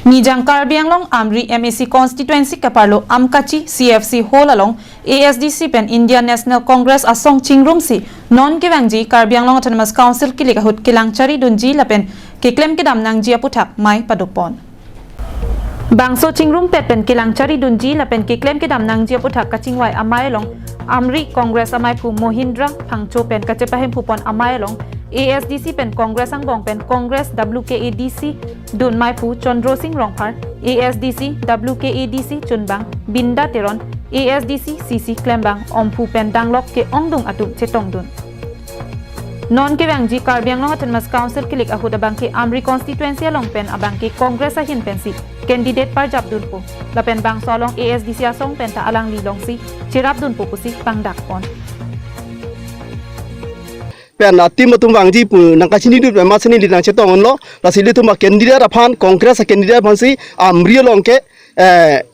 Nijang Karbi Anglong Amri MAC constituency kaparlo Amkachi CFC hall along ASDC pen Indian National Congress asong chingrum si non kivangji Karbi Anglong Autonomous Council kilikahut kilangchari dunji lapen kiklem kidam nang jia putak mai padupon. Bangso chingrum pen kilangchari dunji lapen kiklem kidam nang jia putak kachingwai amai long Amri Congress amai pu Mohindra pangcho pen kacepahem pupon amai long ASDC pen Congress ang bong pen Congress WKADC Dun Mai Pu Chondro Singh Rongphar ASDC WKADC Chunbang Binda Teron ASDC CC Klembang Ompu pen Danglok ke Ongdung Atum Chetong Dun Non ke Wangji Karbi Anglong Autonomous Council kilik ahu da bangke Amri constituency along pen abangke Congress ahin pensi candidate par jab dun po la pen bang solong ASDC asong pen ta alang lilong si chirap dun po pusi pangdak pon pen tim tum wangji pu nangka sini du ma sini di nang chetong onlo la sili tu ma candidate aphan congress candidate phansi amri longke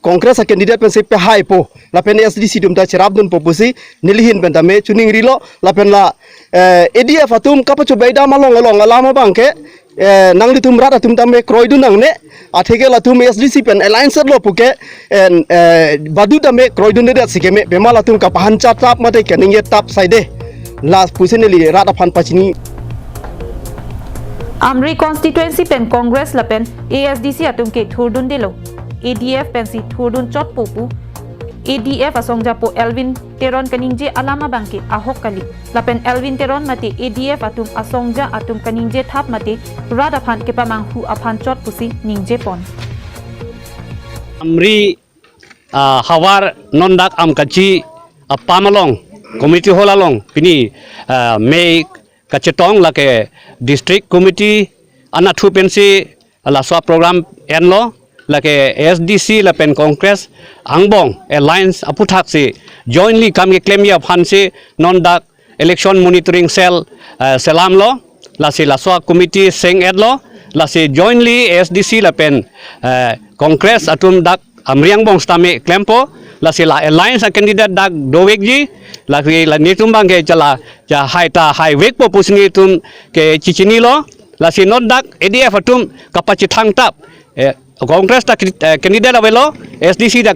congress candidate pen se pe hai po la pen SDC dum ta cherap dun po pusi nilihin pen tame chuning rilo la pen la ADF atum kapachu beida malong along alama bangke nang litum rata tum tame kroidu nang ne athege la tum SDC pen alliance lo puke badu tame kroidu ne dat sikeme bemala tum kapahan chat tap mate kening tap side last puseneli rata phan pachini Amri constituency pen Congress la pen ASDC atum ke thurdun delo ADF pen si thurdun chot popu ADF asong japo Elvin Teron kaningje alama bangke ahok kali la pen Elvin Teron mate ADF atum asongja atum kaningje thap mate rada phan ke pamanghu aphan chot pusi ningje pon Amri hawar nondak amkachi pamalong committee hall along pini me kachetong lake district committee anathu pensi la swa program enlo lake SDC la pen congress angbong alliance aputhak si jointly kam ke claim ya phansi nondak election monitoring cell selam lo la si la swa committee seng edlo la si jointly SDC la pen congress atum dak amriang bong stame klempo la si la alliance candidate dak dowekji la nitum bang ke chala ja haita highway po pusni tum ke chichini lo la si not dak ADF atum kapachi thang tap congress ta candidate avelo SDC da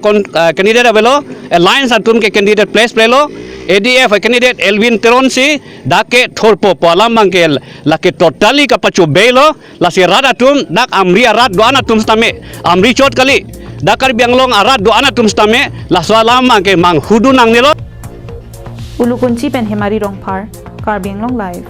candidate avelo alliance atum ke candidate place plelo ADF candidate Elvin Teron si dake thorpo polam bangkel la ke totally kapachu belo la si rada tum dak amri arat doana tum stame amri chot kali dakar bianglong arat doana tum stame la swalam ke mang hudu nang nelo Ulukunchi pen Hemari Rongphar Karbi Anglong Live